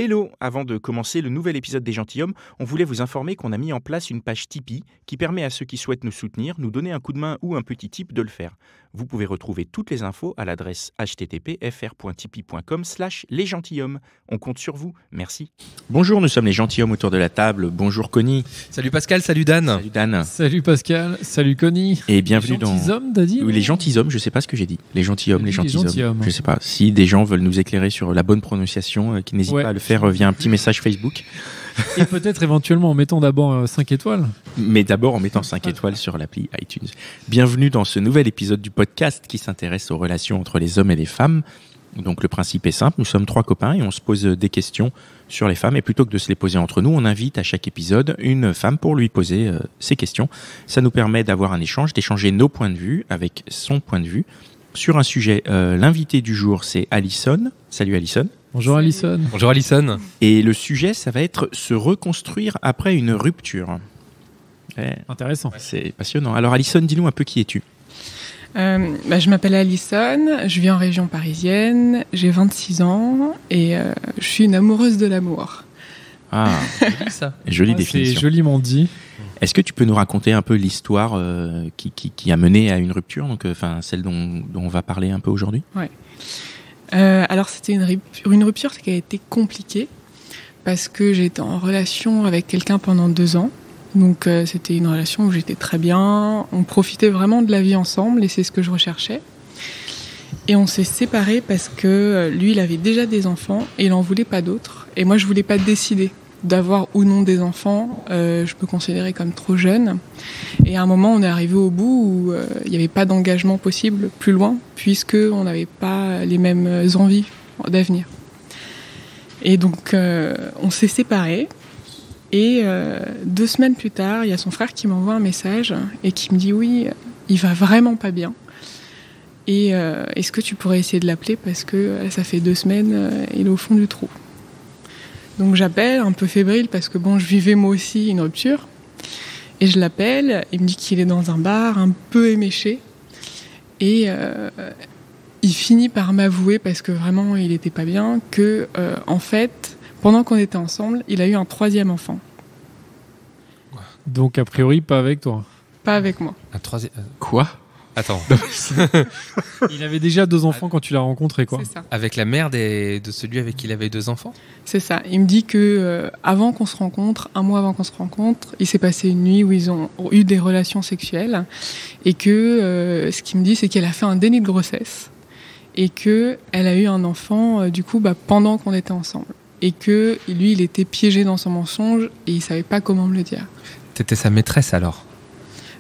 Hello! Avant de commencer le nouvel épisode des Gentilshommes, on voulait vous informer qu'on a mis en place une page Tipeee qui permet à ceux qui souhaitent nous soutenir, nous donner un coup de main ou un petit tip de le faire. Vous pouvez retrouver toutes les infos à l'adresse http://fr.tipeee.com/lesgentilshommes. On compte sur vous, merci. Bonjour, nous sommes les Gentilshommes autour de la table. Bonjour Connie. Salut Pascal, salut Dan. Salut Dan. Salut Pascal, salut Connie. Et bienvenue dans... Les gentilshommes, t'as dit? Oui, les gentilshommes, je sais pas ce que j'ai dit. Les gentilshommes, les Les gentilshommes. gentilshommes. Je sais pas. Si des gens veulent nous éclairer sur la bonne prononciation, qui n'hésitent pas à le faire via un petit message Facebook. Et peut-être éventuellement en mettant d'abord 5 étoiles. Mais d'abord en mettant 5 étoiles sur l'appli iTunes. Bienvenue dans ce nouvel épisode du podcast qui s'intéresse aux relations entre les hommes et les femmes. Donc le principe est simple, nous sommes 3 copains et on se pose des questions sur les femmes. Et plutôt que de se les poser entre nous, on invite à chaque épisode une femme pour lui poser ses questions. Ça nous permet d'avoir un échange, d'échanger nos points de vue avec son point de vue sur un sujet. L'invité du jour, c'est Alison. Salut Alison. Bonjour Alison. Bonjour Alison. Et le sujet, ça va être se reconstruire après une rupture. Intéressant. C'est passionnant. Alors Alison, dis-nous un peu qui es-tu ? Je m'appelle Alison, je vis en région parisienne, j'ai 26 ans et je suis une amoureuse de l'amour. Ah, Joli ça. Jolie C'est définition. joliment dit. Est-ce que tu peux nous raconter un peu l'histoire qui a mené à une rupture, donc celle dont on va parler un peu aujourd'hui ? Alors c'était une rupture qui a été compliquée parce que j'étais en relation avec quelqu'un pendant 2 ans. Donc c'était une relation où j'étais très bien, on profitait vraiment de la vie ensemble et c'est ce que je recherchais. Et on s'est séparés parce que lui il avait déjà des enfants et il en voulait pas d'autres. Et moi je voulais pas décider d'avoir ou non des enfants, je me considérais comme trop jeune. Et à un moment on est arrivé au bout où il n'y avait pas d'engagement possible plus loin puisque on n'avait pas les mêmes envies d'avenir. Et donc on s'est séparés. Et 2 semaines plus tard, il y a son frère qui m'envoie un message et qui me dit oui, il va vraiment pas bien. Et est-ce que tu pourrais essayer de l'appeler parce que ça fait 2 semaines, il est au fond du trou. Donc j'appelle, un peu fébrile parce que je vivais moi aussi une rupture. Et je l'appelle, il me dit qu'il est dans un bar un peu éméché. Et il finit par m'avouer, parce que vraiment il était pas bien, que en fait... Pendant qu'on était ensemble, il a eu un 3e enfant. Donc a priori pas avec toi. Pas avec moi. Un troisième. Quoi ? Attends. Il avait déjà 2 enfants quand tu l'as rencontré, quoi. C'est ça. Avec la mère de celui avec qui il avait 2 enfants. C'est ça. Il me dit que avant qu'on se rencontre, 1 mois avant qu'on se rencontre, il s'est passé une nuit où ils ont eu des relations sexuelles et que ce qu'il me dit, c'est qu'elle a fait un déni de grossesse et que elle a eu un enfant pendant qu'on était ensemble. Et que lui, il était piégé dans son mensonge et il savait pas comment me le dire. T'étais sa maîtresse alors.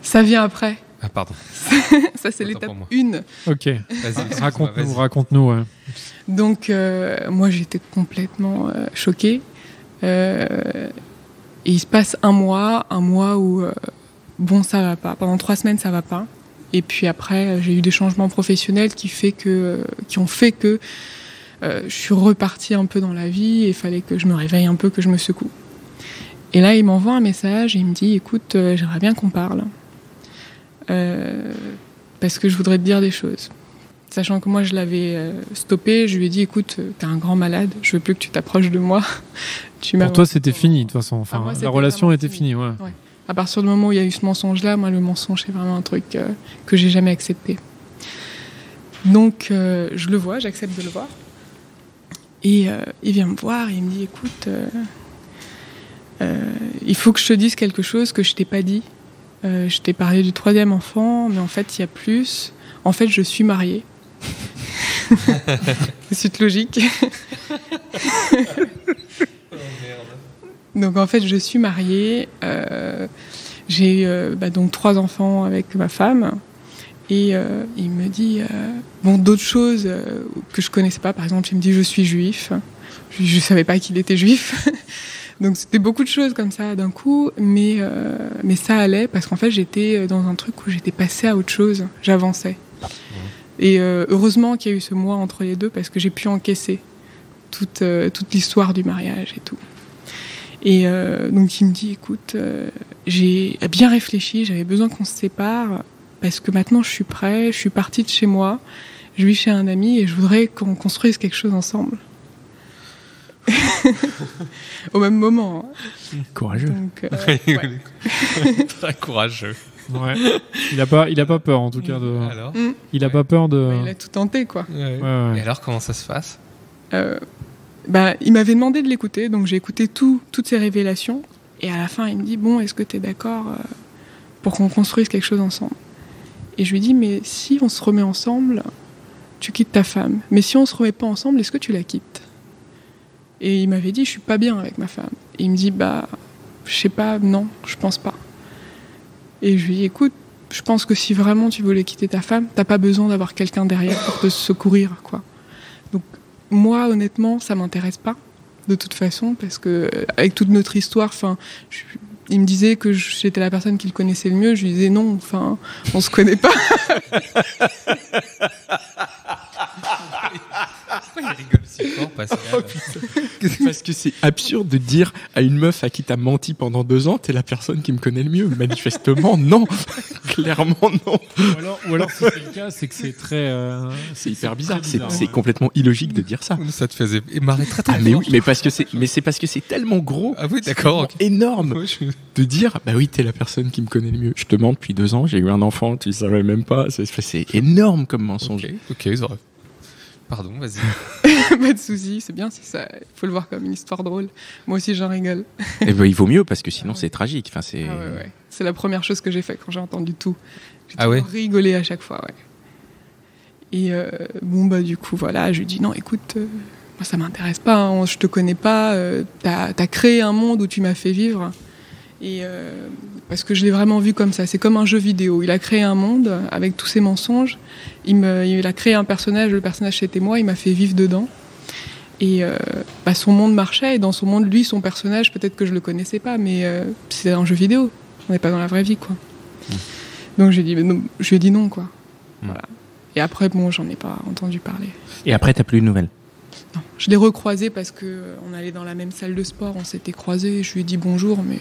Ça vient après. Ah pardon. Ça, c'est Autant l'étape pour moi. 1. Ok. Vas-y. Raconte-nous. Ouais. Donc, moi, j'étais complètement choquée. Et il se passe un mois où, ça va pas. Pendant 3 semaines, ça va pas. Et puis après, j'ai eu des changements professionnels qui ont fait que je suis repartie un peu dans la vie et il fallait que je me réveille un peu, que je me secoue. Et là, il m'envoie un message et il me dit « Écoute, j'aimerais bien qu'on parle. Parce que je voudrais te dire des choses. » Sachant que moi, je l'avais stoppé, je lui ai dit « Écoute, t'es un grand malade, je veux plus que tu t'approches de moi. » Pour toi, c'était fini, de toute façon. Enfin, moi, la c'était relation vraiment était finie, ouais. Ouais. À partir du moment où il y a eu ce mensonge-là, moi, le mensonge, c'est vraiment un truc que j'ai jamais accepté. Donc, je le vois, j'accepte de le voir. Et il vient me voir et il me dit « Écoute, il faut que je te dise quelque chose que je t'ai pas dit. Je t'ai parlé du 3e enfant, mais en fait, il y a plus. En fait, je suis mariée. » C'est logique. Donc en fait, je suis mariée. J'ai donc 3 enfants avec ma femme. Et il me dit d'autres choses que je connaissais pas. Par exemple, il me dit je suis juif. Je savais pas qu'il était juif. Donc c'était beaucoup de choses comme ça d'un coup, mais ça allait parce qu'en fait j'étais dans un truc où j'étais passée à autre chose. J'avançais. Et heureusement qu'il y a eu ce mois entre les deux parce que j'ai pu encaisser toute l'histoire du mariage et tout. Et donc il me dit écoute, j'ai bien réfléchi, j'avais besoin qu'on se sépare. Parce que maintenant je suis prêt, je suis partie de chez moi, je vis chez un ami et je voudrais qu'on construise quelque chose ensemble. Au même moment. Courageux. Donc, Très courageux. Ouais. Il a pas peur en tout cas de. Alors Il a pas peur de. il a tout tenté, quoi. Ouais. Ouais. Et alors, comment ça se passe? Il m'avait demandé de l'écouter, donc j'ai écouté toutes ces révélations. Et à la fin, il me dit, bon, est-ce que tu es d'accord pour qu'on construise quelque chose ensemble? Et je lui dis, mais si on se remet ensemble, tu quittes ta femme. Mais si on se remet pas ensemble, est-ce que tu la quittes? Et il m'avait dit, je suis pas bien avec ma femme. Et il me dit, je sais pas, non, je pense pas. Et je lui dis, écoute, je pense que si vraiment tu voulais quitter ta femme, t'as pas besoin d'avoir quelqu'un derrière pour te secourir, quoi. Donc, moi, honnêtement, ça m'intéresse pas, de toute façon, parce que, avec toute notre histoire, il me disait que j'étais la personne qu'il connaissait le mieux. Je lui disais non, on se connaît pas. Pourquoi il rigole si fort, Pascal? Parce que c'est absurde de dire à une meuf à qui t'as menti pendant 2 ans, t'es la personne qui me connaît le mieux. Manifestement, non. Clairement, non. Ou alors, si c'est le cas, c'est que c'est très. C'est hyper bizarre. très bizarre, C'est complètement illogique de dire ça. Ça te faisait marrer très très Mais fort. oui, mais c'est parce que c'est tellement gros. Ah oui, d'accord. C'est énorme. Ouais, De dire, bah oui, t'es la personne qui me connaît le mieux. Je te mens depuis 2 ans, j'ai eu un enfant, tu le savais même pas. C'est énorme comme mensonge. Ok, ils auraient. Pardon, vas-y. Pas de soucis, c'est bien, c'est ça. Il faut le voir comme une histoire drôle. Moi aussi, j'en rigole. Eh ben, il vaut mieux parce que sinon c'est tragique. Enfin, c'est. Ah ouais. C'est la première chose que j'ai fait quand j'ai entendu tout. J'ai Ah ouais. rigolé à chaque fois, ouais. Et du coup, voilà, je lui dis non, écoute, moi ça m'intéresse pas, hein, je te connais pas, t'as créé un monde où tu m'as fait vivre. Et parce que je l'ai vraiment vu comme ça, c'est comme un jeu vidéo. Il a créé un monde avec tous ses mensonges. Il a créé un personnage, le personnage c'était moi, il m'a fait vivre dedans. Et son monde marchait, et dans son monde, lui, son personnage, peut-être que je le connaissais pas, mais c'est un jeu vidéo. On n'est pas dans la vraie vie, quoi. Donc je lui ai dit non, quoi. Voilà. Et après, j'en ai pas entendu parler. Et après, t'as plus de nouvelles? Non, je l'ai recroisé parce que on allait dans la même salle de sport, on s'était croisés, je lui ai dit bonjour, mais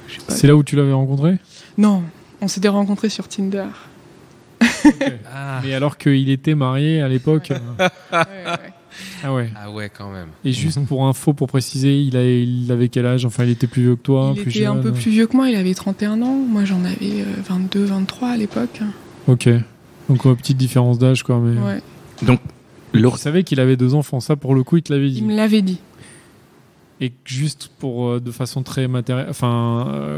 je sais pas. C'est là où tu l'avais rencontré? Non, on s'était rencontrés sur Tinder. Okay. Ah. Mais alors qu'il était marié à l'époque. Ouais. Ah ouais. Ah ouais, quand même. Et juste pour info, pour préciser, il avait quel âge? Enfin, il était plus vieux que toi? Il plus était jeune. un peu plus vieux que moi, il avait 31 ans. Moi, j'en avais 22, 23 à l'époque. Ok. Donc, petite différence d'âge, quoi. Mais... Ouais. Donc, tu savais qu'il avait 2 enfants, ça pour le coup, il te l'avait dit. Il me l'avait dit. Et juste pour de façon très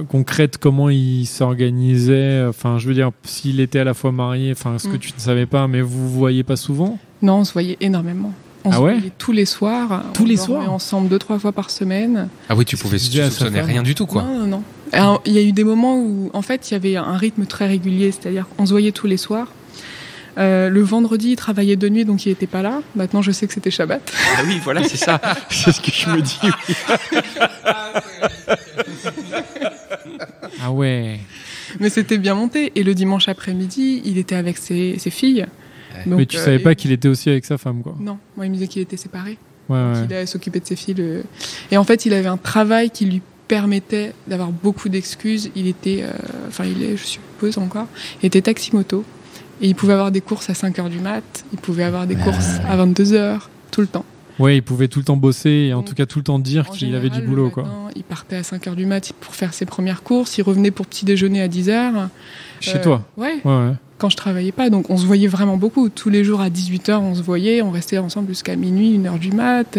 concrète, comment il s'organisait, je veux dire, s'il était à la fois marié, ce que tu ne savais pas, mais vous vous voyez pas souvent? Non, on se voyait énormément. On se voyait tous les soirs. Tous les soirs. On dormait ensemble 2-3 fois par semaine. Ah oui, tu soupçonnais rien du tout, quoi. Non. Alors, il y a eu des moments où, en fait, il y avait un rythme très régulier, c'est-à-dire qu'on se voyait tous les soirs. Le vendredi, il travaillait de nuit, donc il n'était pas là. Maintenant, je sais que c'était Shabbat. Ah oui, voilà, c'est ça. C'est ce que je me dis. Ah ouais. Mais c'était bien monté. Et le dimanche après-midi, il était avec ses filles. Donc, mais tu savais pas qu'il était aussi avec sa femme, quoi? Non, moi, il me disait qu'il était séparé. Ouais. Il allait s'occuper de ses filles. Et en fait, il avait un travail qui lui permettait d'avoir beaucoup d'excuses. Il était, il est, je suppose encore, il était taxi-moto. Et il pouvait avoir des courses à 5h du mat, il pouvait avoir des courses à 22h, tout le temps. Ouais, il pouvait tout le temps bosser et en tout cas tout le temps dire qu'il avait du boulot, quoi. Il partait à 5h du mat pour faire ses premières courses, il revenait pour petit déjeuner à 10h. Chez toi? Ouais. Quand je travaillais pas, donc on se voyait vraiment beaucoup. Tous les jours à 18h, on se voyait, on restait ensemble jusqu'à minuit, 1h du mat.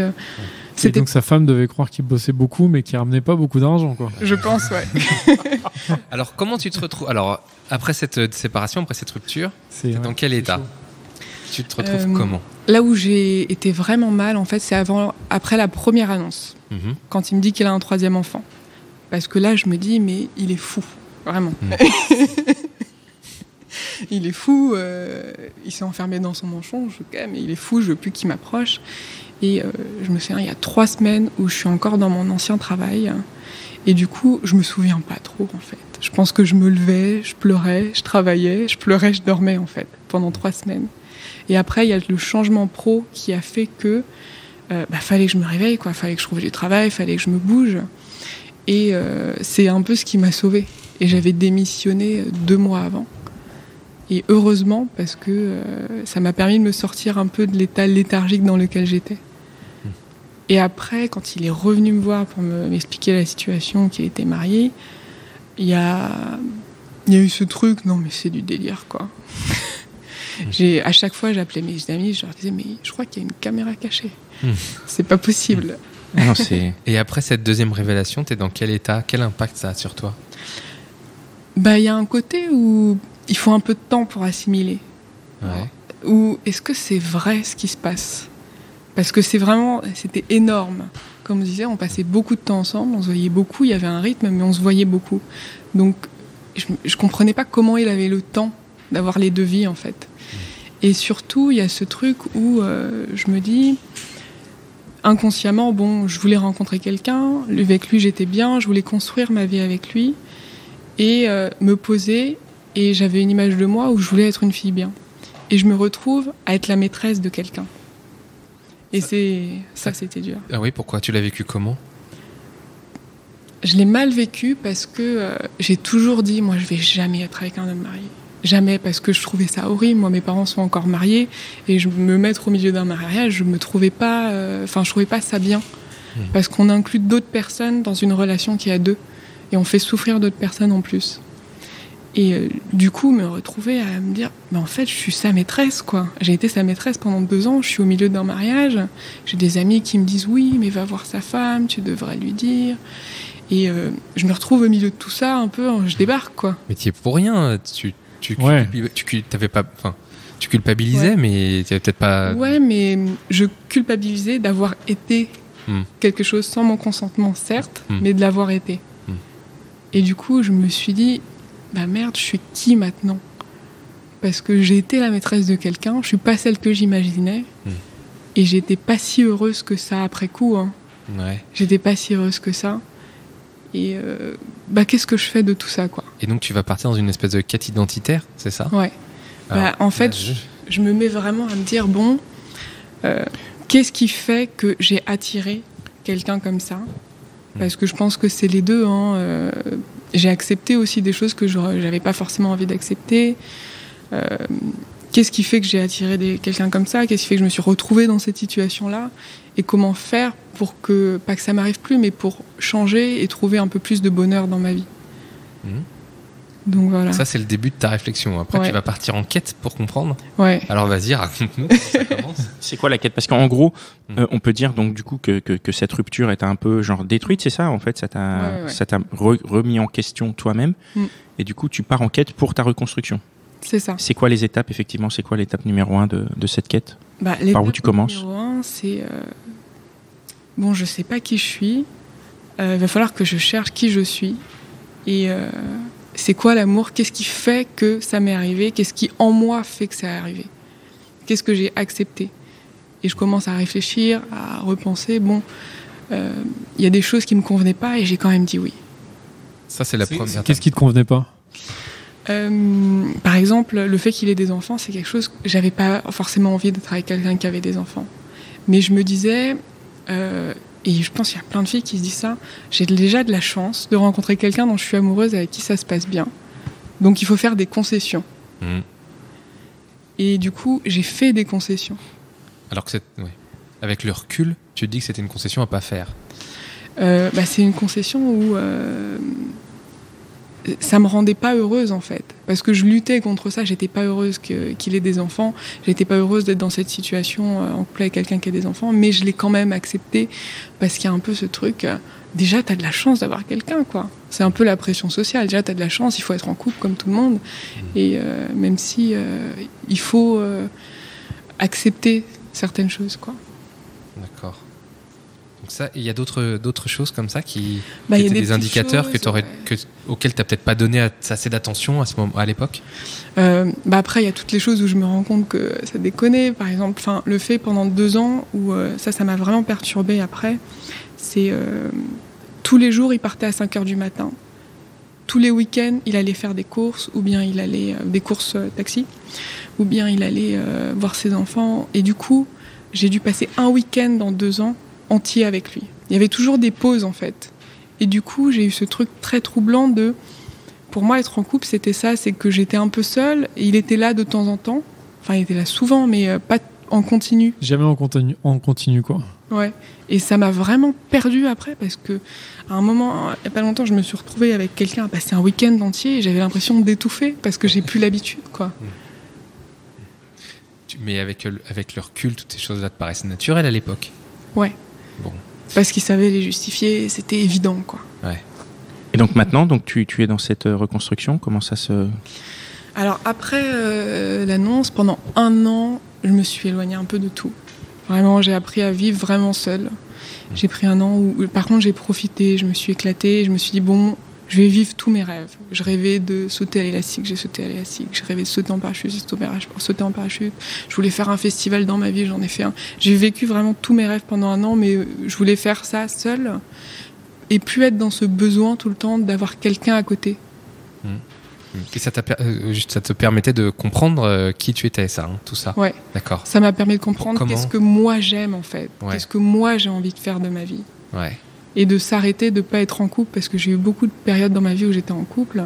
Et donc sa femme devait croire qu'il bossait beaucoup, mais qu'il ramenait pas beaucoup d'argent, quoi. Je pense, ouais. Alors, comment tu te retrouves? Alors, après cette séparation, après cette rupture, t'es dans quel état? Tu te retrouves comment? Là où j'ai été vraiment mal, en fait, c'est après la première annonce, quand il me dit qu'il a un 3e enfant. Parce que là, je me dis, mais il est fou, vraiment. Il est fou, il s'est enfermé dans son manchon, mais il est fou, je veux plus qu'il m'approche. Et je me souviens, il y a 3 semaines où je suis encore dans mon ancien travail. Et du coup, je me souviens pas trop, en fait. Je pense que je me levais, je pleurais, je travaillais, je pleurais, je dormais, en fait, pendant 3 semaines. Et après, il y a le changement pro qui a fait que fallait que je me réveille, quoi. Fallait que je trouve du travail, fallait que je me bouge. Et c'est un peu ce qui m'a sauvée. Et j'avais démissionné 2 mois avant. Et heureusement, parce que ça m'a permis de me sortir un peu de l'état léthargique dans lequel j'étais. Et après, quand il est revenu me voir pour m'expliquer la situation, qu'il était marié, il y a eu ce truc, non mais c'est du délire quoi. À chaque fois, j'appelais mes amis, je leur disais, mais je crois qu'il y a une caméra cachée. C'est pas possible. Non, Et après cette deuxième révélation, t'es dans quel état? Quel impact ça a sur toi? Il y a un côté où il faut un peu de temps pour assimiler. Ouais. Ou est-ce que c'est vrai ce qui se passe? Parce que c'était énorme. Comme on disait, on passait beaucoup de temps ensemble, on se voyait beaucoup, il y avait un rythme, mais on se voyait beaucoup. Donc, je comprenais pas comment il avait le temps d'avoir les deux vies, en fait. Et surtout, il y a ce truc où je me dis, inconsciemment, je voulais rencontrer quelqu'un, avec lui j'étais bien, je voulais construire ma vie avec lui, et me poser, et j'avais une image de moi où je voulais être une fille bien. Et je me retrouve à être la maîtresse de quelqu'un. Et c'était dur. Ah oui, pourquoi? Tu l'as vécu comment? Je l'ai mal vécu parce que j'ai toujours dit, moi je vais jamais être avec un homme marié. Jamais, parce que je trouvais ça horrible. Moi, mes parents sont encore mariés et me mettre au milieu d'un mariage, je trouvais pas ça bien. Parce qu'on inclut d'autres personnes dans une relation qui est à deux et on fait souffrir d'autres personnes en plus. Et du coup, me retrouver à me dire, en fait, je suis sa maîtresse, quoi. J'ai été sa maîtresse pendant 2 ans, je suis au milieu d'un mariage. J'ai des amis qui me disent, oui, mais va voir sa femme, tu devrais lui dire. Et je me retrouve au milieu de tout ça, un peu, je débarque, quoi. Mais tu es pour rien, tu culpabilisais, mais tu n'avais peut-être pas... Ouais, mais je culpabilisais d'avoir été quelque chose sans mon consentement, certes, mais de l'avoir été. Et du coup, je me suis dit, merde, je suis qui maintenant? Parce que j'ai été la maîtresse de quelqu'un, je suis pas celle que j'imaginais, et j'étais pas si heureuse que ça après coup. Hein. Ouais. J'étais pas si heureuse que ça. Et qu'est-ce que je fais de tout ça, quoi? Et donc tu vas partir dans une espèce de quête identitaire, c'est ça? Ouais. Alors, en fait, je me mets vraiment à me dire, qu'est-ce qui fait que j'ai attiré quelqu'un comme ça? Parce que je pense que c'est les deux. Hein. J'ai accepté aussi des choses que j'avais pas forcément envie d'accepter. Qu'est-ce qui fait que j'ai attiré quelqu'un comme ça? Qu'est-ce qui fait que je me suis retrouvée dans cette situation-là? Et comment faire pour que, pas que ça m'arrive plus, mais pour changer et trouver un peu plus de bonheur dans ma vie. Donc voilà. Ça, c'est le début de ta réflexion. Après, tu vas partir en quête pour comprendre. Ouais. Alors vas-y, raconte-nous comment ça commence. C'est quoi la quête? Parce qu'en gros, on peut dire donc du coup que cette rupture est un peu genre détruite, c'est ça en fait? Ça t'a remis en question toi-même. Et du coup, tu pars en quête pour ta reconstruction. C'est ça. C'est quoi les étapes, effectivement? C'est quoi l'étape numéro 1 de cette quête? Par où tu commences? Numéro 1, c'est... je sais pas qui je suis. Il va falloir que je cherche qui je suis. Et c'est quoi l'amour? Qu'est-ce qui fait que ça m'est arrivé? Qu'est-ce qui, en moi, fait que ça est arrivé? Qu'est-ce que j'ai accepté? Et je commence à réfléchir, à repenser. Il y a des choses qui me convenaient pas et j'ai quand même dit oui. Ça, c'est la première. Qu'est-ce qui te convenait pas? Par exemple, le fait qu'il ait des enfants, c'est quelque chose que j'avais pas forcément envie d'être avec quelqu'un qui avait des enfants. Mais je me disais, et je pense qu'il y a plein de filles qui se disent ça, j'ai déjà de la chance de rencontrer quelqu'un dont je suis amoureuse, avec qui ça se passe bien. Donc il faut faire des concessions. Et du coup, j'ai fait des concessions. Alors que avec le recul, tu te dis que c'était une concession à pas faire. C'est une concession où ça me rendait pas heureuse en fait, parce que je luttais contre ça. J'étais pas heureuse qu'il ait des enfants, j'étais pas heureuse d'être dans cette situation en couple avec quelqu'un qui a des enfants, mais je l'ai quand même accepté parce qu'il y a un peu ce truc, déjà t'as de la chance d'avoir quelqu'un, quoi. C'est un peu la pression sociale, déjà t'as de la chance, il faut être en couple comme tout le monde, et même si il faut accepter certaines choses, quoi. D'accord. Donc ça, il y a d'autres choses comme ça qui étaient des indicateurs choses, auxquels tu n'as peut-être pas donné assez d'attention à l'époque. Après, il y a toutes les choses où je me rends compte que ça déconnait. Par exemple, le fait pendant 2 ans où ça m'a vraiment perturbée après, c'est tous les jours, il partait à 5h du matin. Tous les week-ends, il allait faire des courses, ou bien il allait des courses taxi, ou bien il allait voir ses enfants. Et du coup, j'ai dû passer un week-end dans 2 ans entier avec lui. Il y avait toujours des pauses en fait. Et du coup, j'ai eu ce truc très troublant de... Pour moi, être en couple, c'était ça, c'est que j'étais un peu seule, et il était là de temps en temps. Enfin, il était là souvent, mais pas en continu. Jamais en continu, quoi. Ouais. Et ça m'a vraiment perdue après, parce que à un moment, il n'y a pas longtemps, je me suis retrouvée avec quelqu'un à passer un week-end entier et j'avais l'impression d'étouffer parce que j'ai plus l'habitude, quoi. Mais avec le recul, toutes ces choses-là te paraissaient naturelles à l'époque. Ouais. Bon. Parce qu'ils savaient les justifier, c'était évident, quoi. Ouais. Et donc maintenant, tu es dans cette reconstruction. Comment ça se... Alors après l'annonce, pendant 1 an, je me suis éloignée un peu de tout. Vraiment, j'ai appris à vivre vraiment seule. J'ai pris 1 an où, par contre, j'ai profité, je me suis éclatée, je me suis dit, bon, je vais vivre tous mes rêves. Je rêvais de sauter à l'élastique, j'ai sauté à l'élastique. Je rêvais de sauter en parachute, j'ai sauté en parachute. Je voulais faire un festival dans ma vie, j'en ai fait un. J'ai vécu vraiment tous mes rêves pendant 1 an, mais je voulais faire ça seule et plus être dans ce besoin tout le temps d'avoir quelqu'un à côté. Et ça te permettait de comprendre qui tu étais, ça, hein, tout ça. Ouais. D'accord. Ça m'a permis de comprendre qu'est-ce que moi j'aime, en fait. Ouais. Qu'est-ce que moi j'ai envie de faire de ma vie. Ouais. Et de s'arrêter, de pas être en couple, parce que j'ai eu beaucoup de périodes dans ma vie où j'étais en couple,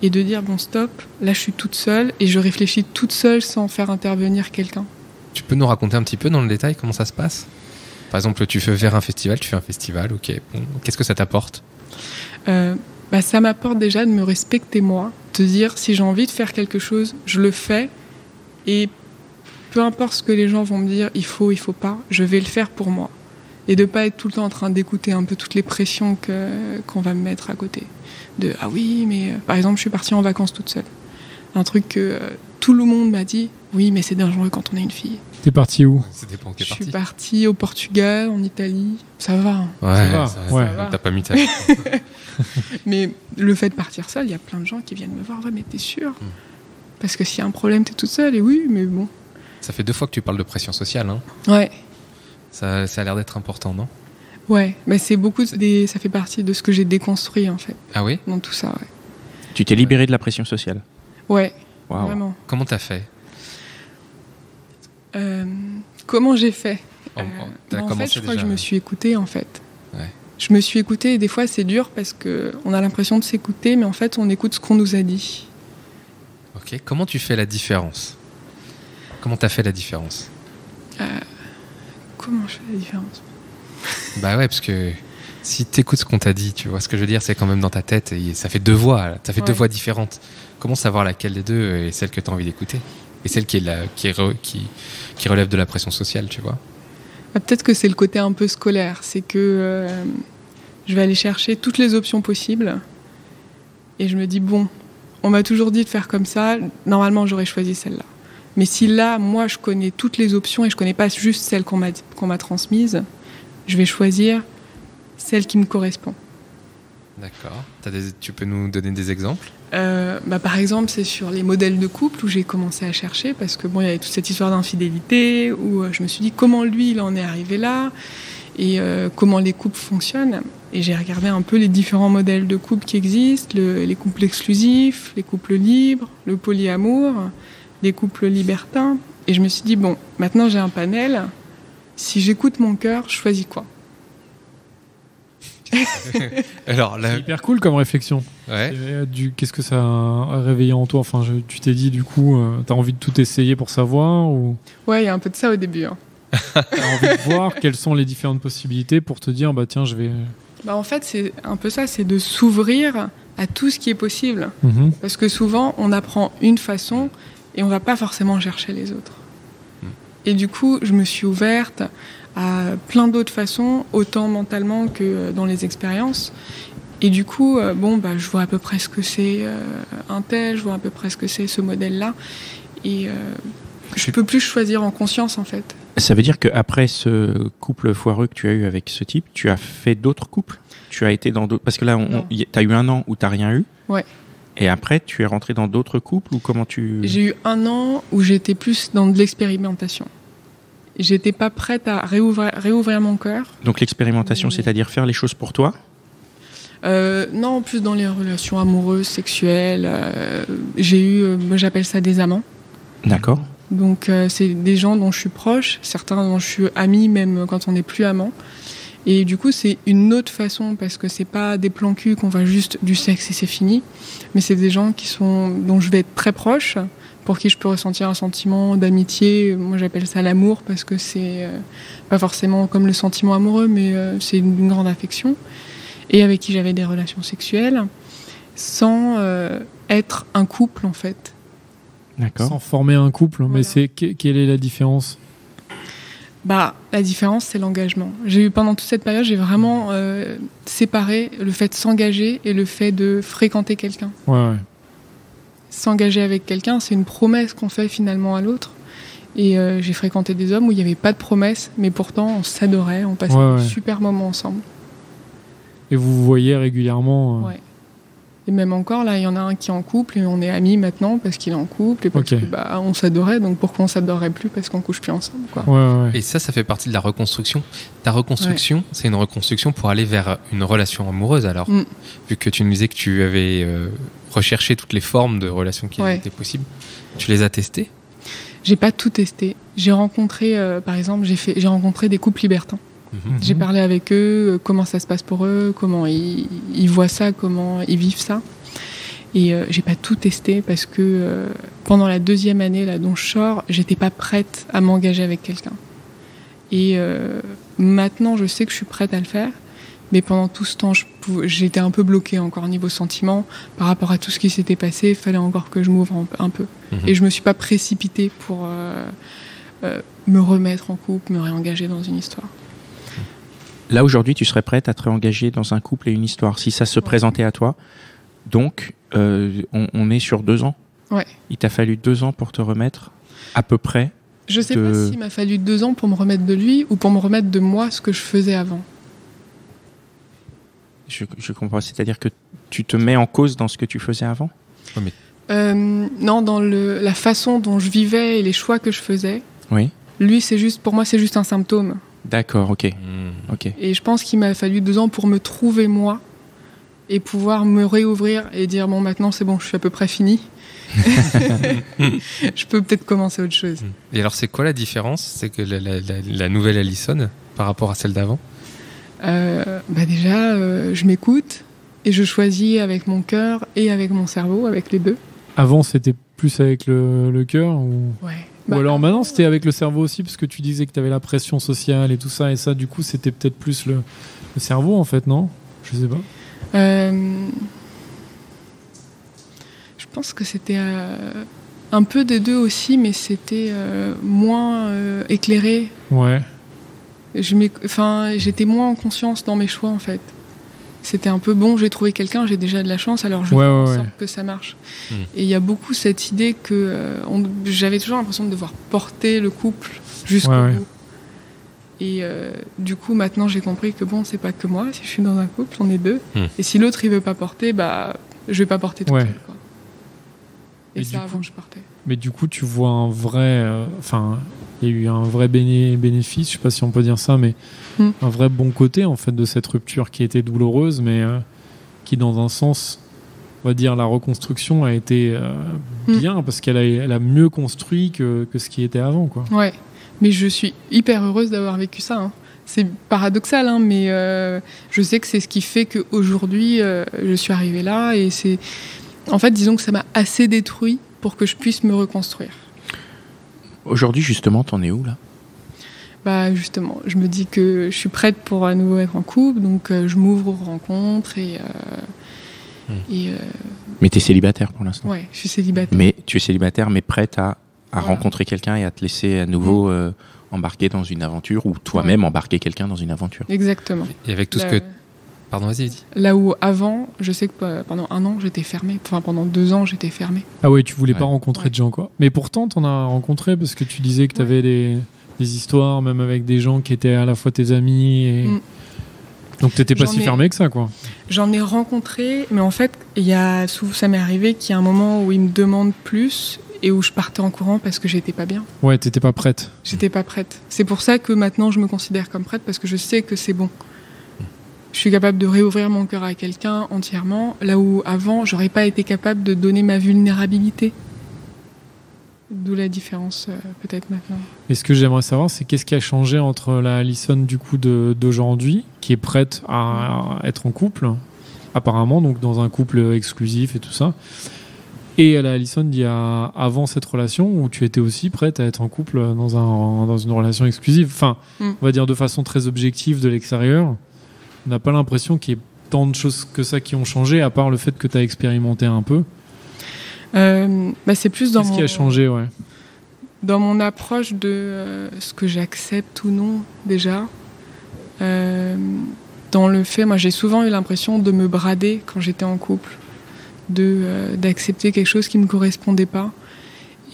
et de dire, bon, stop, là je suis toute seule, et je réfléchis toute seule sans faire intervenir quelqu'un. Tu peux nous raconter un petit peu dans le détail comment ça se passe ? Par exemple, tu fais faire un festival, ok. Bon, qu'est-ce que ça t'apporte ? Ça m'apporte déjà de me respecter moi, de dire si j'ai envie de faire quelque chose, je le fais, et peu importe ce que les gens vont me dire, il faut pas, je vais le faire pour moi. Et de pas être tout le temps en train d'écouter un peu toutes les pressions qu'on va me mettre à côté. De ah oui, mais par exemple, je suis partie en vacances toute seule. Un truc que tout le monde m'a dit, oui, mais c'est dangereux quand on est une fille. T'es partie où ? Ça dépend où t'es Je partie. suis partie au Portugal, en Italie. Ça va. Hein. Ouais, ça va. T'as pas mis ta... Mais le fait de partir seule, il y a plein de gens qui viennent me voir. Ouais, mais t'es sûre ? Parce que s'il y a un problème, t'es toute seule. Et oui, mais bon. Ça fait 2 fois que tu parles de pression sociale, hein. Ouais. Ça a l'air d'être important, non ? Ouais, mais c'est ça fait partie de ce que j'ai déconstruit, en fait. Ah oui ? Dans tout ça, ouais. Tu t'es libéré de la pression sociale. Ouais, Wow. vraiment. Comment t'as fait ? Comment j'ai fait ? T'as En commencé fait, je crois déjà, que je me suis écoutée, en fait. Ouais. Je me suis écoutée, et des fois, c'est dur parce qu'on a l'impression de s'écouter, mais en fait, on écoute ce qu'on nous a dit. Ok, comment tu fais la différence ? Comment t'as fait la différence ? Comment je fais la différence ? Bah ouais, parce que si t'écoutes ce qu'on t'a dit, tu vois ce que je veux dire, c'est quand même dans ta tête, et ça fait 2 voix, là. Ça fait 2 voix différentes. Comment savoir laquelle des deux est celle que t'as envie d'écouter ? Et celle qui relève de la pression sociale, tu vois ? Peut-être que c'est le côté un peu scolaire, c'est que je vais aller chercher toutes les options possibles, et je me dis, bon, on m'a toujours dit de faire comme ça, normalement j'aurais choisi celle-là. Mais si là, moi, je connais toutes les options et je connais pas juste celle qu'on m'a transmise, je vais choisir celle qui me correspond. D'accord. Tu peux nous donner des exemples ? Par exemple, c'est sur les modèles de couple où j'ai commencé à chercher, parce que bon, il y avait toute cette histoire d'infidélité où je me suis dit comment lui il en est arrivé là et comment les couples fonctionnent. Et j'ai regardé un peu les différents modèles de couple qui existent, les couples exclusifs, les couples libres, le polyamour, les couples libertins. Et je me suis dit, bon, maintenant j'ai un panel, si j'écoute mon cœur, je choisis quoi ? Alors, là... C'est hyper cool comme réflexion. Ouais. Qu'est-ce que ça a réveillé en toi ? Enfin, tu t'es dit, du coup, t'as envie de tout essayer pour savoir ou... Ouais, il y a un peu de ça au début. Hein. T'as envie de voir quelles sont les différentes possibilités pour te dire, bah tiens, je vais... En fait, c'est un peu ça, c'est de s'ouvrir à tout ce qui est possible. Mm-hmm. Parce que souvent, on apprend une façon et on va pas forcément chercher les autres. Et du coup, je me suis ouverte à plein d'autres façons, autant mentalement que dans les expériences. Et du coup, je vois à peu près ce que c'est un tel, je vois à peu près ce que c'est ce modèle-là. Et je peux plus choisir en conscience, en fait. Ça veut dire qu'après ce couple foireux que tu as eu avec ce type, tu as fait d'autres couples ? Tu as été dans d'autres... Parce que là, tu as eu 1 an où tu n'as rien eu. Ouais. Et après, tu es rentré dans d'autres couples ou comment tu... J'ai eu 1 an où j'étais plus dans de l'expérimentation. J'étais pas prête à réouvrir mon cœur. Donc l'expérimentation, c'est-à-dire faire les choses pour toi ? Non, plus dans les relations amoureuses, sexuelles. J'ai eu, moi j'appelle ça des amants. D'accord. Donc c'est des gens dont je suis proche, certains dont je suis amie même quand on n'est plus amant. Et du coup c'est une autre façon parce que c'est pas des plans cul qu'on va juste du sexe et c'est fini. Mais c'est des gens dont je vais être très proche pour qui je peux ressentir un sentiment d'amitié. Moi, j'appelle ça l'amour parce que c'est pas forcément comme le sentiment amoureux, mais c'est une grande affection. Et avec qui j'avais des relations sexuelles, sans être un couple, en fait. D'accord. Sans former un couple, Voilà. mais quelle est la différence ? La différence, c'est l'engagement. Pendant toute cette période, j'ai vraiment séparé le fait de s'engager et le fait de fréquenter quelqu'un. Ouais. S'engager avec quelqu'un, c'est une promesse qu'on fait finalement à l'autre. Et j'ai fréquenté des hommes où il n'y avait pas de promesse, mais pourtant on s'adorait, on passait de super moments ensemble. Et vous vous voyez régulièrement Ouais. Et même encore, là, il y en a un qui est en couple et on est amis maintenant parce qu'il est en couple et parce que on s'adorait. Donc pourquoi on s'adorerait plus parce qu'on couche plus ensemble, quoi. Ouais. Et ça fait partie de la reconstruction. Ta reconstruction, c'est une reconstruction pour aller vers une relation amoureuse, alors. Vu que tu nous disais que tu avais recherché toutes les formes de relations qui étaient possibles. Tu les as testées ? J'ai pas tout testé. J'ai rencontré, par exemple, j'ai rencontré des couples libertins. J'ai parlé avec eux, comment ça se passe pour eux, comment ils voient ça, comment ils vivent ça. Et j'ai pas tout testé parce que pendant la 2e année là dont je sors, j'étais pas prête à m'engager avec quelqu'un. Et maintenant, je sais que je suis prête à le faire. Mais pendant tout ce temps, j'étais un peu bloquée encore au niveau sentiment par rapport à tout ce qui s'était passé. Il fallait encore que je m'ouvre un peu. Et je me suis pas précipitée pour me remettre en couple, me réengager dans une histoire. Là, aujourd'hui, tu serais prête à te réengager dans un couple et une histoire, si ça se présentait à toi. Donc, on est sur 2 ans. Ouais. Il t'a fallu 2 ans pour te remettre, à peu près. Je sais pas s'il m'a fallu 2 ans pour me remettre de lui ou pour me remettre de moi, ce que je faisais avant. Je comprends. C'est-à-dire que tu te mets en cause dans ce que tu faisais avant ? Non, dans la façon dont je vivais et les choix que je faisais. Oui. Lui, pour moi, c'est juste un symptôme. D'accord, ok. Et je pense qu'il m'a fallu 2 ans pour me trouver moi et pouvoir me réouvrir et dire bon, maintenant c'est bon, je suis à peu près fini. Je peux peut-être commencer autre chose. Et alors, c'est quoi la différence ? C'est que la nouvelle Alison par rapport à celle d'avant ? Déjà, je m'écoute et je choisis avec mon cœur et avec mon cerveau, avec les deux. Avant, c'était plus avec le cœur ou... Ouais. Ou alors maintenant, c'était avec le cerveau aussi, parce que tu disais que tu avais la pression sociale et tout ça, et ça, du coup, c'était peut-être plus le cerveau, en fait, non ? Je sais pas. Je pense que c'était un peu des deux aussi, mais c'était moins éclairé. Ouais. J'étais moins en conscience dans mes choix, en fait. C'était un peu bon, j'ai trouvé quelqu'un, j'ai déjà de la chance, alors je fais en sorte que ça marche. Et il y a beaucoup cette idée que j'avais toujours l'impression de devoir porter le couple jusqu'au bout. Et du coup, maintenant, j'ai compris que bon, c'est pas que moi. Si je suis dans un couple, on est 2. Et si l'autre, il veut pas porter, je vais pas porter tout seul, quoi. Et ça, avant, je portais. Mais du coup, tu vois un vrai... il y a eu un vrai bénéfice, je sais pas si on peut dire ça, mais un vrai bon côté, en fait, de cette rupture qui était douloureuse, mais qui, dans un sens, on va dire, la reconstruction a été bien, parce qu'elle a mieux construit que ce qui était avant, quoi. Ouais, mais je suis hyper heureuse d'avoir vécu ça, hein. C'est paradoxal, hein, mais je sais que c'est ce qui fait qu'aujourd'hui, je suis arrivée là, et c'est... En fait, disons que ça m'a assez détruit pour que je puisse me reconstruire. Aujourd'hui, justement, t'en es où, là ? Justement, je me dis que je suis prête pour à nouveau être en couple, donc je m'ouvre aux rencontres Mais t'es célibataire pour l'instant ? Ouais, je suis célibataire. Mais tu es célibataire, mais prête à rencontrer quelqu'un et à te laisser à nouveau embarquer dans une aventure, ou toi-même embarquer quelqu'un dans une aventure. Exactement. Et avec tout ce que... Pardon, vas-y. Là où avant, je sais que pendant 1 an, j'étais fermée. Enfin, pendant 2 ans, j'étais fermée. Ah ouais, tu voulais pas rencontrer de gens, quoi. Mais pourtant, t'en as rencontré, parce que tu disais que t'avais des histoires, même avec des gens qui étaient à la fois tes amis. Et... Donc t'étais pas si fermée que ça, quoi. J'en ai rencontré, mais en fait, ça m'est arrivé qu'il y a un moment où ils me demandent plus et où je partais en courant parce que j'étais pas bien. Ouais, t'étais pas prête. J'étais pas prête. C'est pour ça que maintenant, je me considère comme prête, parce que je sais que c'est bon. Je suis capable de réouvrir mon cœur à quelqu'un entièrement, là où avant, j'aurais pas été capable de donner ma vulnérabilité. D'où la différence, peut-être maintenant. Et ce que j'aimerais savoir, c'est qu'est-ce qui a changé entre la Alison du coup d'aujourd'hui, qui est prête à être en couple, apparemment, donc dans un couple exclusif et tout ça, Et à la Alison, il y a avant cette relation où tu étais aussi prête à être en couple dans une relation exclusive. Enfin, on va dire de façon très objective de l'extérieur. On n'a pas l'impression qu'il y ait tant de choses que ça qui ont changé, à part le fait que tu as expérimenté un peu. C'est plus dans Qu'est-ce qui a changé, ouais. Dans mon approche de ce que j'accepte ou non, déjà. Dans le fait, moi j'ai souvent eu l'impression de me brader quand j'étais en couple. D'accepter quelque chose qui ne me correspondait pas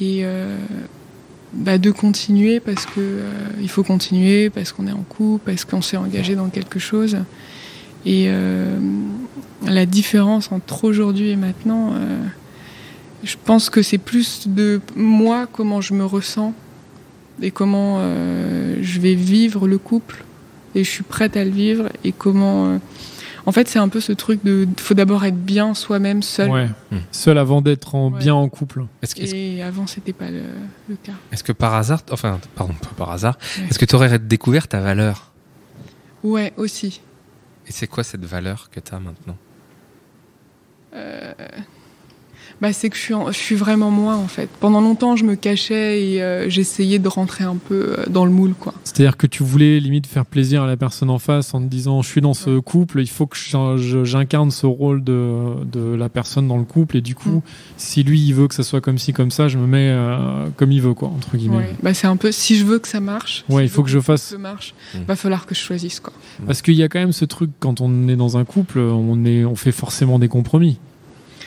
et de continuer parce que il faut continuer, parce qu'on est en couple, parce qu'on s'est engagé dans quelque chose. Et la différence entre aujourd'hui et maintenant, je pense que c'est plus de moi, comment je me ressens et comment je vais vivre le couple, et je suis prête à le vivre, et comment... En fait, c'est un peu ce truc de faut d'abord être bien soi-même, seul. Ouais. Seul avant d'être bien en couple. Et avant, c'était pas le cas. Est-ce que par hasard, pas par hasard, est-ce que tu aurais découvert ta valeur ? Ouais, aussi. Et c'est quoi cette valeur que tu as maintenant ? C'est que je suis vraiment moi, en fait. Pendant longtemps, je me cachais et j'essayais de rentrer un peu dans le moule, quoi. C'est-à-dire que tu voulais limite faire plaisir à la personne en face en te disant je suis dans ce couple, il faut que j'incarne ce rôle de la personne dans le couple, et du coup, si lui il veut que ça soit comme ci, comme ça, je me mets comme il veut, quoi, entre guillemets. Ouais. C'est un peu, si je veux que ça marche, il faut que je fasse. Ça marche, va falloir que je choisisse, quoi. Parce qu'il y a quand même ce truc, quand on est dans un couple, on fait forcément des compromis.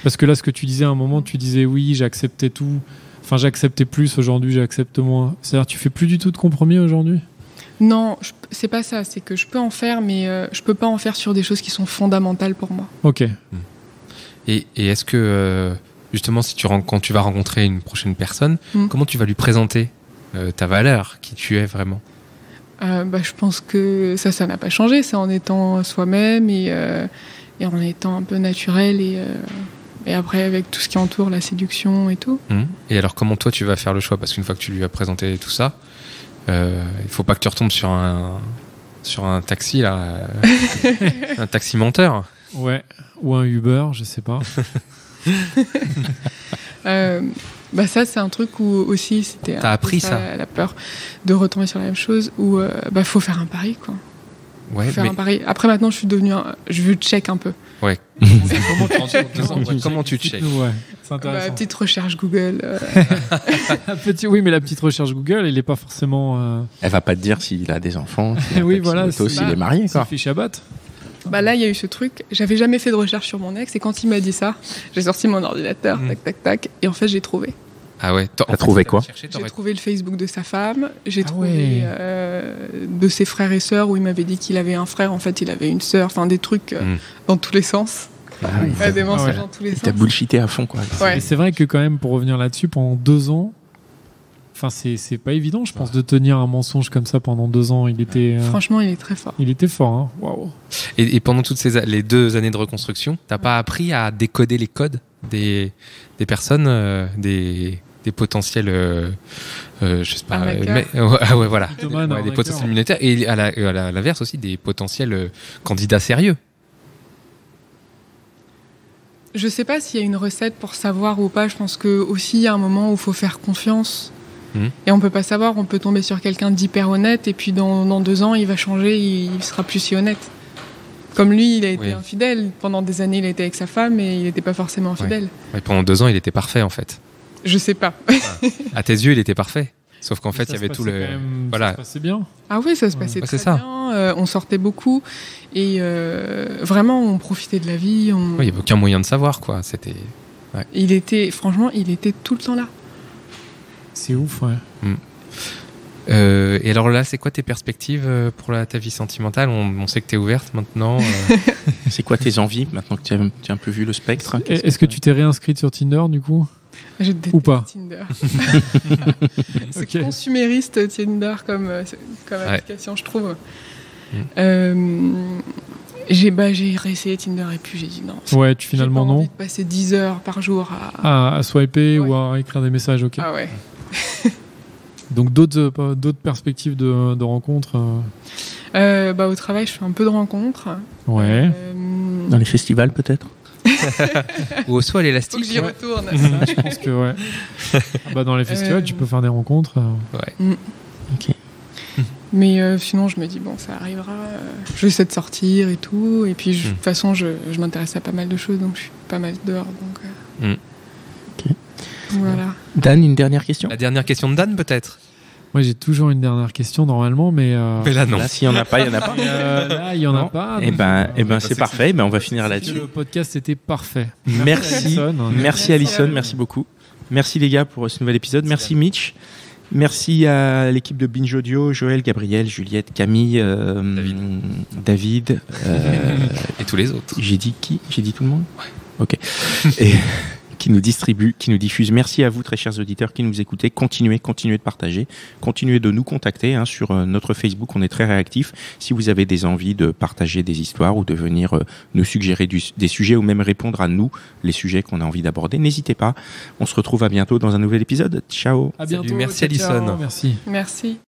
Parce que là, ce que tu disais à un moment, tu disais oui, j'acceptais tout. Enfin, j'acceptais plus, aujourd'hui, j'accepte moins. C'est-à-dire, tu fais plus du tout de compromis aujourd'hui ? Non, c'est pas ça. C'est que je peux en faire, mais je peux pas en faire sur des choses qui sont fondamentales pour moi. Ok. Et est-ce que, justement, quand tu vas rencontrer une prochaine personne, comment tu vas lui présenter ta valeur, qui tu es vraiment ? Je pense que ça n'a pas changé. C'est en étant soi-même et en étant un peu naturel et après, avec tout ce qui entoure la séduction et tout. Et alors, comment toi, tu vas faire le choix ? Parce qu'une fois que tu lui as présenté tout ça, il faut pas que tu retombes sur un taxi, là, un taxi menteur. Ouais, ou un Uber, je sais pas. Ça, c'est un truc où aussi, c'était... T'as appris ça ? La peur de retomber sur la même chose, où faut faire un pari, quoi. Ouais, faire un pari. Après, maintenant, je suis devenue... Je check un peu. Ouais. Comment tu checkes ? Ouais, c'est intéressant. Petite recherche Google. Oui, mais la petite recherche Google, elle est pas forcément... Elle va pas te dire s'il a des enfants, oui, voilà, s'il est marié, quoi. C'est fiche à battre. Là, il y a eu ce truc. J'avais jamais fait de recherche sur mon ex, et quand il m'a dit ça, j'ai sorti mon ordinateur, tac, et en fait, j'ai trouvé. Ah ouais. T'as trouvé quoi ? J'ai trouvé le Facebook de sa femme. J'ai trouvé de ses frères et sœurs où il m'avait dit qu'il avait un frère. En fait, il avait une sœur. Enfin, des trucs dans tous les sens. Des mensonges dans tous les sens. T'as bullshité à fond, quoi. Ouais. Et c'est vrai que quand même, pour revenir là-dessus, pendant 2 ans, enfin, c'est pas évident, je pense, de tenir un mensonge comme ça pendant 2 ans. Il était. Franchement, il est très fort. Il était fort, hein. Waouh. Et pendant toutes les 2 années de reconstruction, t'as pas appris à décoder les codes des personnes, des potentiels, je sais pas, voilà, des potentiels militaires, et à l'inverse aussi des potentiels candidats sérieux. Je sais pas s'il y a une recette pour savoir ou pas. Je pense que aussi il y a un moment où il faut faire confiance. Et on peut pas savoir. On peut tomber sur quelqu'un d'hyper honnête et puis dans 2 ans il va changer, il sera plus si honnête. Comme lui, il a été infidèle pendant des années. Il était avec sa femme et il n'était pas forcément infidèle. Ouais, pendant 2 ans, il était parfait en fait. Je sais pas. À tes yeux, il était parfait. Sauf qu'en fait, il y avait tout le. Voilà. Ça se passait bien. Ah oui, ça se passait très bien. On sortait beaucoup et vraiment, on profitait de la vie. Il n'y avait aucun moyen de savoir, quoi. C'était. Ouais. Franchement, il était tout le temps là. C'est ouf, ouais. Et alors là, c'est quoi tes perspectives pour ta vie sentimentale ? On sait que tu es ouverte maintenant. C'est quoi tes envies maintenant que tu as un peu vu le spectre ? Est-ce que tu t'es réinscrite sur Tinder du coup ? Je déteste ou pas Tinder. C'est consumériste Tinder comme application, je trouve. J'ai réessayé Tinder et puis j'ai dit non. Ouais, finalement non. J'ai pas envie de passer 10 heures par jour à swiper ou à écrire des messages, ok. Ah ouais. Donc d'autres perspectives de rencontres Au travail, je fais un peu de rencontres. Ouais. Dans les festivals peut-être. Ou au saut à Faut que l'élastique. j'y retourne. Ça, je pense que ouais. Bah, dans les festivals, tu peux faire des rencontres. Ouais. Ok. Mais sinon, je me dis, bon, ça arrivera. J'essaie de sortir et tout. Et puis, de toute façon, je m'intéresse à pas mal de choses, donc je suis pas mal dehors. Donc, Ok. Voilà. Dan, une dernière question. La dernière question de Dan, peut-être. Moi, j'ai toujours une dernière question normalement, mais Mais là, non. Là, s'il n'y en a pas, il n'y en a pas. là, il y en a Non. pas. Eh donc, ben, c'est parfait. Ben, on va finir là-dessus. Le podcast était parfait. Merci. Alison. Merci Alison, merci beaucoup. Merci les gars pour ce nouvel épisode. Merci Mitch. Merci à l'équipe de Binge Audio, Joël, Gabriel, Juliette, Camille, David. Et tous les autres. J'ai dit qui ? J'ai dit tout le monde ? Ouais. Ok. Et qui nous distribue, qui nous diffuse. Merci à vous, très chers auditeurs, qui nous écoutez. Continuez de partager. Continuez de nous contacter sur notre Facebook. On est très réactifs. Si vous avez des envies de partager des histoires ou de venir nous suggérer des sujets ou même répondre à nous, les sujets qu'on a envie d'aborder, n'hésitez pas. On se retrouve à bientôt dans un nouvel épisode. Ciao. À bientôt. Salut, merci Ciao, ciao. Alison. Merci. Merci.